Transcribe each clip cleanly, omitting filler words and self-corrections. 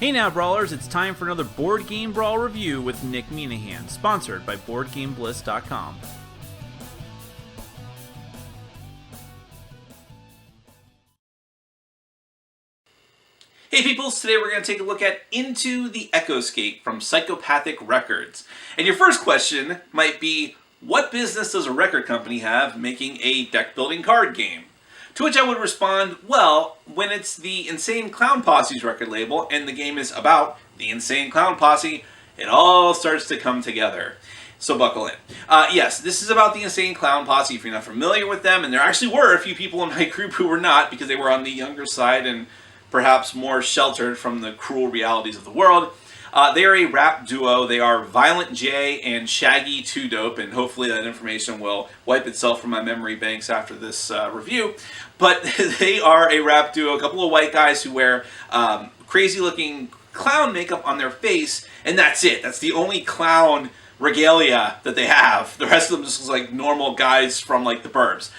Hey now, Brawlers, it's time for another Board Game Brawl review with Nick Minahan, sponsored by BoardGameBliss.com. Hey peoples, today we're going to take a look at Into the Echoscape from Psychopathic Records. And your first question might be, what business does a record company have making a deck-building card game? To which I would respond, well, when it's the Insane Clown Posse's record label and the game is about the Insane Clown Posse, it all starts to come together. So buckle in. Yes, this is about the Insane Clown Posse if you're not familiar with them, and there actually were a few people in my group who were not because they were on the younger side and perhaps more sheltered from the cruel realities of the world. They are a rap duo. They are Violent J and Shaggy 2 Dope, and hopefully that information will wipe itself from my memory banks after this review. But they are a rap duo, a couple of white guys who wear crazy-looking clown makeup on their face, and that's it. That's the only clown regalia that they have. The rest of them just look like normal guys from like the burbs.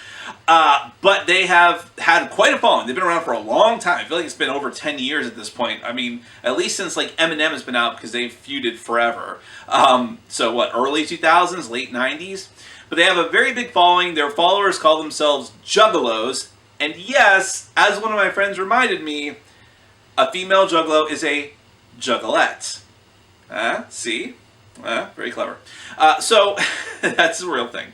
But they have had quite a following. They've been around for a long time. I feel like it's been over 10 years at this point. I mean, at least since like Eminem has been out because they've feuded forever. So what, early 2000s, late 90s? But they have a very big following. Their followers call themselves Juggalos. And yes, as one of my friends reminded me, a female Juggalo is a Juggalette. See? Very clever. So that's the real thing.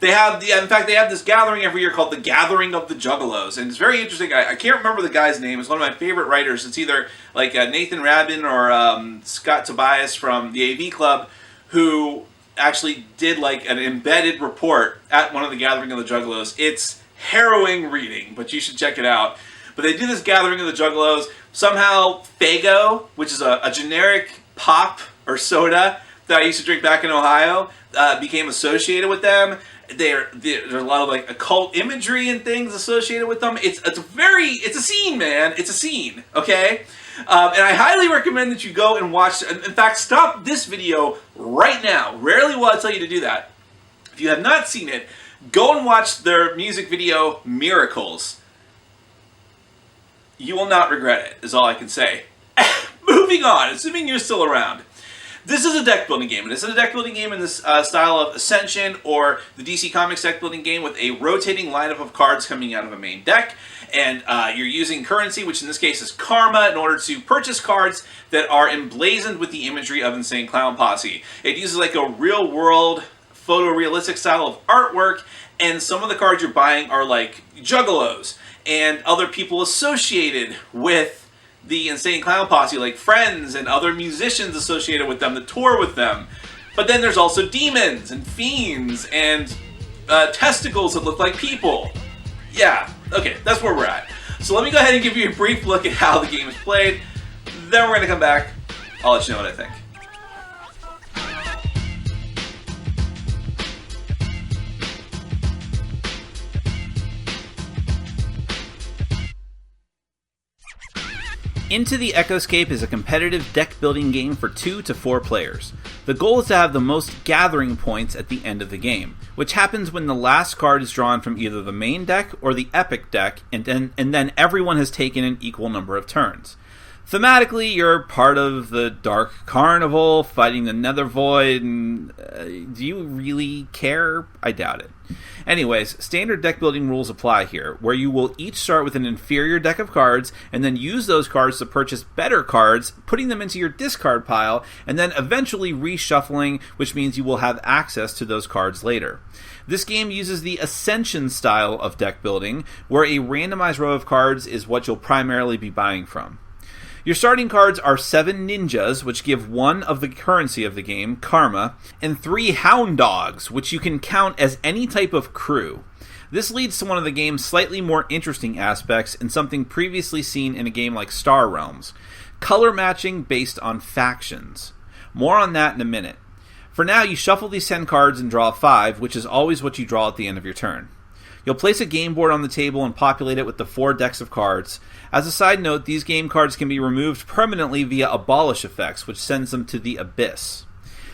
They have in fact, they have this gathering every year called the Gathering of the Juggalos, and it's very interesting. I can't remember the guy's name. It's one of my favorite writers. It's either like Nathan Rabin or Scott Tobias from the AV Club, who actually did like an embedded report at one of the Gathering of the Juggalos. It's harrowing reading, but you should check it out. But they do this Gathering of the Juggalos. Somehow, Faygo, which is a generic pop or soda that I used to drink back in Ohio, became associated with them. There's a lot of like occult imagery and things associated with them. It's a scene, man. It's a scene, okay? And I highly recommend that you go and watch. In fact, stop this video right now. Rarely will I tell you to do that. If you have not seen it, go and watch their music video, Miracles. You will not regret it, is all I can say. Moving on, assuming you're still around. This is a deck building game, and this is a deck building game in this style of Ascension or the DC Comics deck building game with a rotating lineup of cards coming out of a main deck, and you're using currency, which in this case is Karma, in order to purchase cards that are emblazoned with the imagery of Insane Clown Posse. It uses like a real-world, photorealistic style of artwork, and some of the cards you're buying are like Juggalos and other people associated with the Insane Clown Posse, like friends and other musicians associated with them that tour with them. But then there's also demons and fiends and testicles that look like people. Yeah, okay, that's where we're at. So let me go ahead and give you a brief look at how the game is played. Then we're going to come back. I'll let you know what I think. Into the Echoscape is a competitive deck-building game for 2 to 4 players. The goal is to have the most gathering points at the end of the game, which happens when the last card is drawn from either the main deck or the epic deck, and then everyone has taken an equal number of turns. Thematically, you're part of the Dark Carnival, fighting the Nether Void, and do you really care? I doubt it. Anyways, standard deck building rules apply here, where you will each start with an inferior deck of cards, and then use those cards to purchase better cards, putting them into your discard pile, and then eventually reshuffling, which means you will have access to those cards later. This game uses the Ascension style of deck building, where a randomized row of cards is what you'll primarily be buying from. Your starting cards are 7 ninjas, which give 1 of the currency of the game, Karma, and 3 hound dogs, which you can count as any type of crew. This leads to one of the game's slightly more interesting aspects and something previously seen in a game like Star Realms: color matching based on factions. More on that in a minute. For now, you shuffle these 10 cards and draw 5, which is always what you draw at the end of your turn. You'll place a game board on the table and populate it with the 4 decks of cards. As a side note, these game cards can be removed permanently via abolish effects, which sends them to the abyss.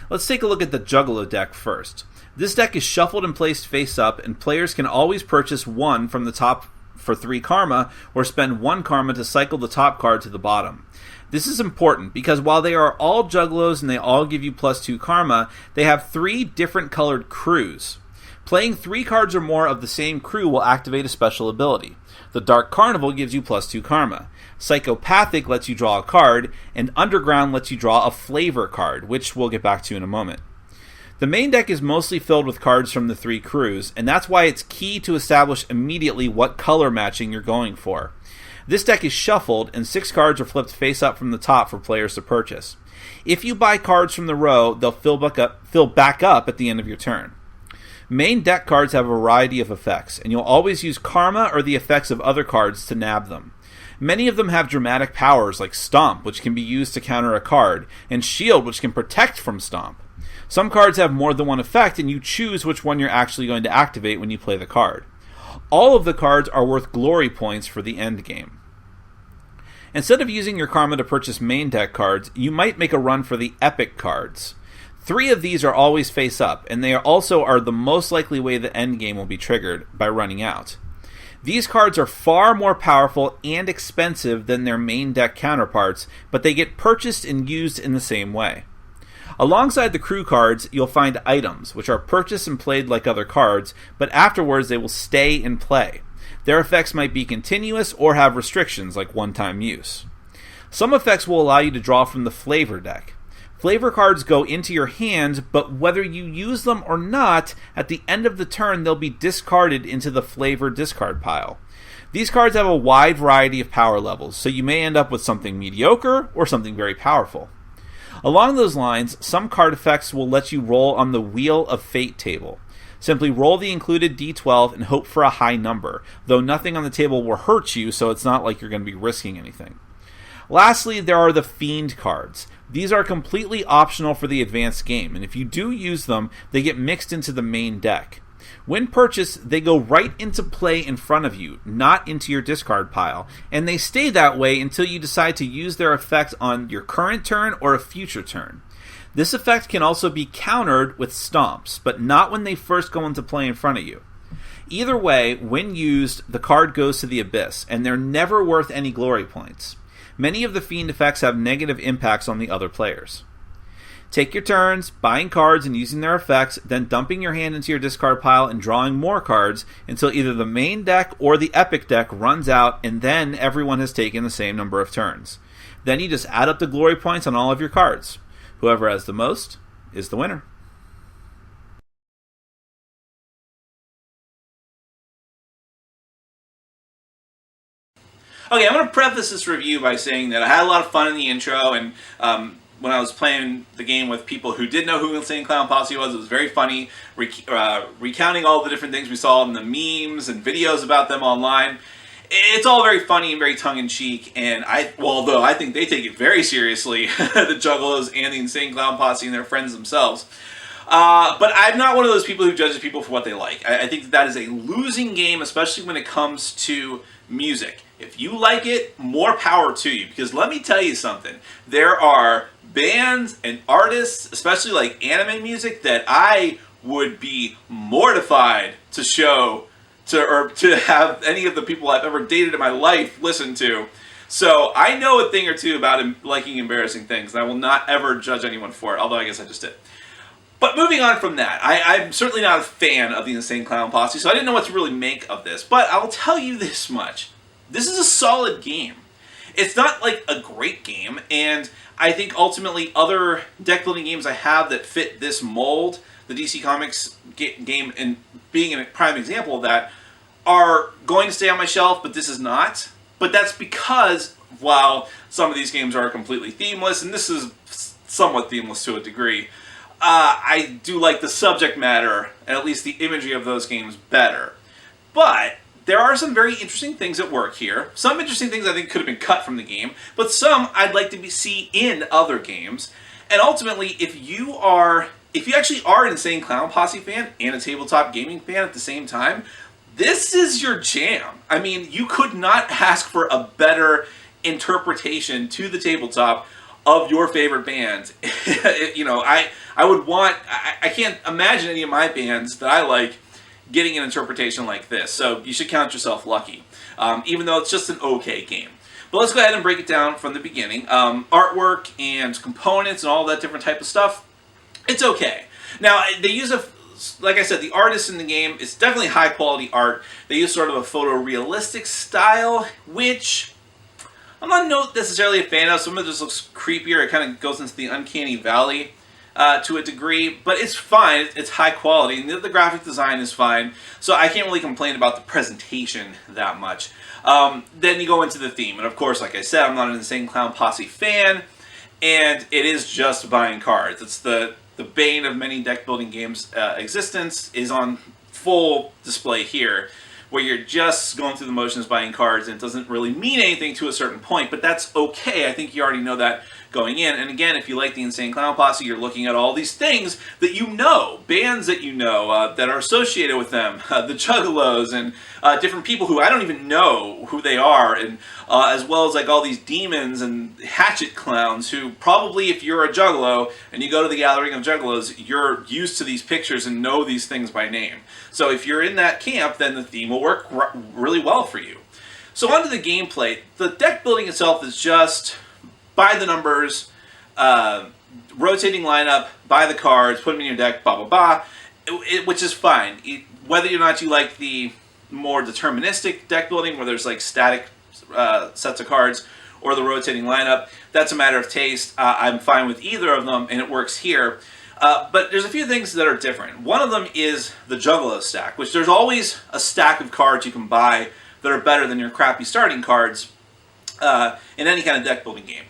Let's take a look at the Juggalo deck first. This deck is shuffled and placed face up, and players can always purchase 1 from the top for 3 karma, or spend 1 karma to cycle the top card to the bottom. This is important because while they are all Juggalos and they all give you +2 karma, they have 3 different colored crews. Playing 3 cards or more of the same crew will activate a special ability. The Dark Carnival gives you +2 karma. Psychopathic lets you draw a card, and Underground lets you draw a flavor card, which we'll get back to in a moment. The main deck is mostly filled with cards from the 3 crews, and that's why it's key to establish immediately what color matching you're going for. This deck is shuffled, and 6 cards are flipped face up from the top for players to purchase. If you buy cards from the row, they'll fill back up at the end of your turn. Main deck cards have a variety of effects, and you'll always use karma or the effects of other cards to nab them. Many of them have dramatic powers like Stomp, which can be used to counter a card, and Shield, which can protect from Stomp. Some cards have more than one effect, and you choose which one you're actually going to activate when you play the card. All of the cards are worth glory points for the end game. Instead of using your karma to purchase main deck cards, you might make a run for the epic cards. 3 of these are always face up, and they also are the most likely way the endgame will be triggered, by running out. These cards are far more powerful and expensive than their main deck counterparts, but they get purchased and used in the same way. Alongside the crew cards, you'll find items, which are purchased and played like other cards, but afterwards they will stay in play. Their effects might be continuous or have restrictions like one-time use. Some effects will allow you to draw from the flavor deck. Flavor cards go into your hand, but whether you use them or not, at the end of the turn they'll be discarded into the flavor discard pile. These cards have a wide variety of power levels, so you may end up with something mediocre or something very powerful. Along those lines, some card effects will let you roll on the Wheel of Fate table. Simply roll the included d12 and hope for a high number, though nothing on the table will hurt you, so it's not like you're going to be risking anything. Lastly, there are the Fiend cards. These are completely optional for the advanced game, and if you do use them, they get mixed into the main deck. When purchased, they go right into play in front of you, not into your discard pile, and they stay that way until you decide to use their effect on your current turn or a future turn. This effect can also be countered with stomps, but not when they first go into play in front of you. Either way, when used, the card goes to the abyss, and they're never worth any glory points. Many of the Fiend effects have negative impacts on the other players. Take your turns, buying cards and using their effects, then dumping your hand into your discard pile and drawing more cards until either the main deck or the epic deck runs out, and then everyone has taken the same number of turns. Then you just add up the glory points on all of your cards. Whoever has the most is the winner. Okay, I'm going to preface this review by saying that I had a lot of fun in the intro, and when I was playing the game with people who did know who Insane Clown Posse was, it was very funny, recounting all the different things we saw in the memes and videos about them online. It's all very funny and very tongue-in-cheek, and although I think they take it very seriously, the Juggalos and the Insane Clown Posse and their friends themselves. But I'm not one of those people who judges people for what they like. I think that is a losing game, especially when it comes to music. If you like it, more power to you, because let me tell you something. There are bands and artists, especially like anime music, that I would be mortified to show or to have any of the people I've ever dated in my life listen to. So I know a thing or two about liking embarrassing things, and I will not ever judge anyone for it, although I guess I just did. But moving on from that, I'm certainly not a fan of the Insane Clown Posse, so I didn't know what to really make of this. But I'll tell you this much. This is a solid game. It's not like a great game, and I think ultimately other deck building games I have that fit this mold, the DC Comics game and being a prime example of that, are going to stay on my shelf, but this is not. But that's because while some of these games are completely themeless, and this is somewhat themeless to a degree, I do like the subject matter, and at least the imagery of those games better. But there are some very interesting things at work here. Some interesting things I think could have been cut from the game, but some I'd like to see in other games. And ultimately, if you actually are an Insane Clown Posse fan and a tabletop gaming fan at the same time, this is your jam. I mean, you could not ask for a better interpretation to the tabletop of your favorite bands. You know, I can't imagine any of my bands that I like getting an interpretation like this. So you should count yourself lucky, even though it's just an okay game. But let's go ahead and break it down from the beginning. Artwork and components and all that different type of stuff, it's okay. Now, they use like I said, the artists in the game, it's definitely high quality art. They use sort of a photorealistic style, which I'm not necessarily a fan of. Some of it just looks creepier. It kind of goes into the uncanny valley to a degree, but it's fine. It's high quality, and the graphic design is fine, so I can't really complain about the presentation that much. Then you go into the theme, and of course, like I said, I'm not an Insane Clown Posse fan, and it is just buying cards. It's the bane of many deck building games' existence is on full display here, where you're just going through the motions buying cards, and it doesn't really mean anything to a certain point, but that's okay. I think you already know that going in. And again, if you like the Insane Clown Posse, you're looking at all these things that you know, bands that you know, that are associated with them, the Juggalos, and different people who I don't even know who they are, and as well as like all these demons and hatchet clowns who probably, if you're a Juggalo and you go to the gathering of Juggalos, you're used to these pictures and know these things by name. So if you're in that camp, then the theme will work really well for you. So onto the gameplay. The deck building itself is just by the numbers, rotating lineup, buy the cards, put them in your deck, blah, blah, blah, which is fine. Whether or not you like the more deterministic deck building, where there's like static sets of cards, or the rotating lineup, that's a matter of taste. I'm fine with either of them, and it works here. But there's a few things that are different. One of them is the Juggalo stack, which there's always a stack of cards you can buy that are better than your crappy starting cards in any kind of deck building game,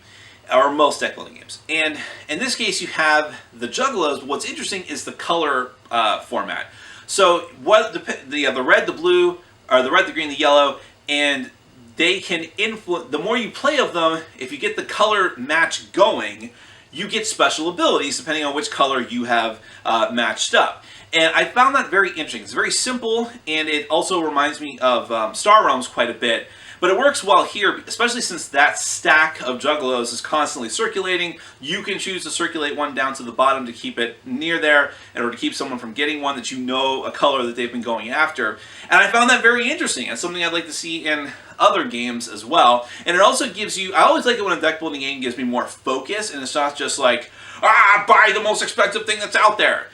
or most deck building games. And in this case, you have the Juggalos. What's interesting is the color format. So what the red, the blue, or the red, the green, the yellow, and they can influence. The more you play of them, if you get the color match going, you get special abilities depending on which color you have matched up. And I found that very interesting. It's very simple, and it also reminds me of Star Realms quite a bit. But it works well here, especially since that stack of Juggalos is constantly circulating. You can choose to circulate one down to the bottom to keep it near there, in order to keep someone from getting one that you know a color that they've been going after. And I found that very interesting. It's something I'd like to see in other games as well. And it also gives you, I always like it when a deck building game gives me more focus, and it's not just like, buy the most expensive thing that's out there.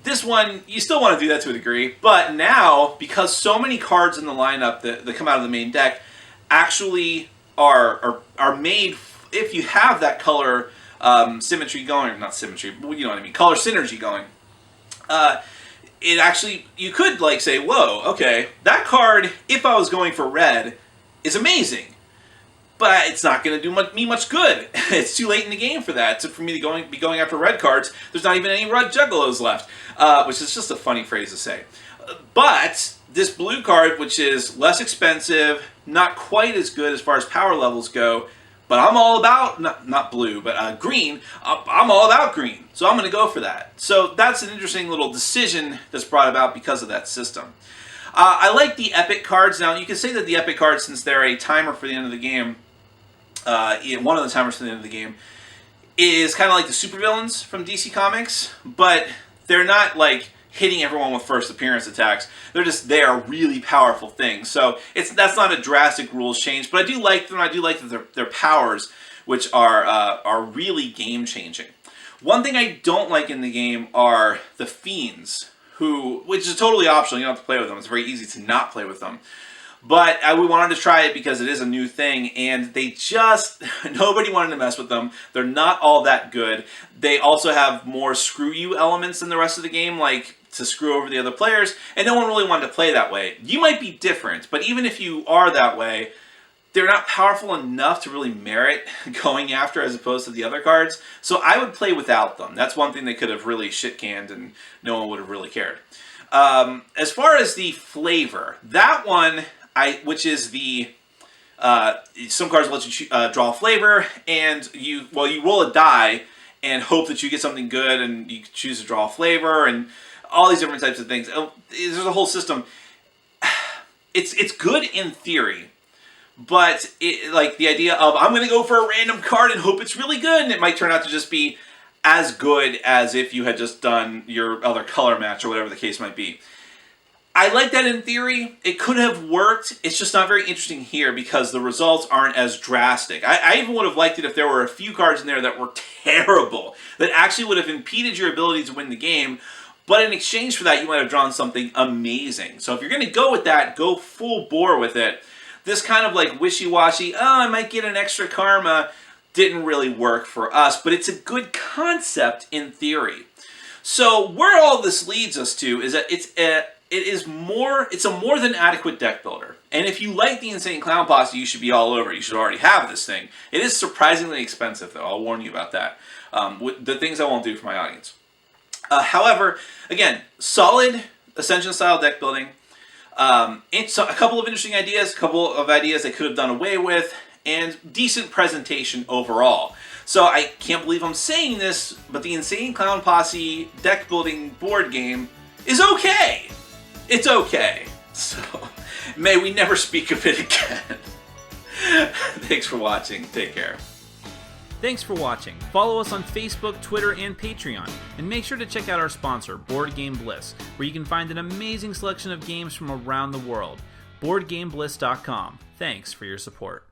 This one, you still want to do that to a degree, but now, because so many cards in the lineup that come out of the main deck actually are made, if you have that color symmetry going, or not symmetry, but you know what I mean, color synergy going, it actually, you could like say, whoa, okay, that card, if I was going for red, is amazing, but it's not going to do me much good. It's too late in the game for that. For me to be going after red cards, there's not even any red Juggalos left, which is just a funny phrase to say. But this blue card, which is less expensive, not quite as good as far as power levels go, but I'm all about, not blue, but green, I'm all about green, so I'm going to go for that. So that's an interesting little decision that's brought about because of that system. I like the epic cards. Now, you can say that the epic cards, since they're a timer for the end of the game, one of the timers for the end of the game, is kind of like the supervillains from DC Comics, but they're not like hitting everyone with first appearance attacks. They are really powerful things. So that's not a drastic rules change, but I do like them. I do like that their powers, which are really game changing. One thing I don't like in the game are the fiends, which is totally optional. You don't have to play with them. It's very easy to not play with them. But we wanted to try it because it is a new thing, and nobody wanted to mess with them. They're not all that good. They also have more screw you elements than the rest of the game, like to screw over the other players, and no one really wanted to play that way. You might be different, but even if you are that way, they're not powerful enough to really merit going after as opposed to the other cards. So I would play without them. That's one thing they could have really shit-canned and no one would have really cared. As far as the flavor, that one, which is the some cards let you draw flavor, and you roll a die and hope that you get something good, and you choose to draw flavor, and all these different types of things. There's a whole system. It's good in theory, but like the idea of, I'm going to go for a random card and hope it's really good, and it might turn out to just be as good as if you had just done your other color match or whatever the case might be. I like that in theory. It could have worked. It's just not very interesting here because the results aren't as drastic. I even would have liked it if there were a few cards in there that were terrible, that actually would have impeded your ability to win the game, but in exchange for that, you might have drawn something amazing. So if you're going to go with that, go full bore with it. This kind of like wishy-washy, I might get an extra karma, didn't really work for us, but it's a good concept in theory. So where all this leads us to is that it's a more than adequate deck builder. And if you like the Insane Clown Posse, you should be all over it. You should already have this thing. It is surprisingly expensive, though. I'll warn you about that. With the things I won't do for my audience. However, again, solid Ascension-style deck building. It's a couple of interesting ideas, a couple of ideas they could have done away with, and decent presentation overall. So I can't believe I'm saying this, but the Insane Clown Posse deck building board game is okay. It's okay. So, may we never speak of it again. Thanks for watching. Take care. Thanks for watching. Follow us on Facebook, Twitter, and Patreon. And make sure to check out our sponsor, Board Game Bliss, where you can find an amazing selection of games from around the world. BoardGameBliss.com. Thanks for your support.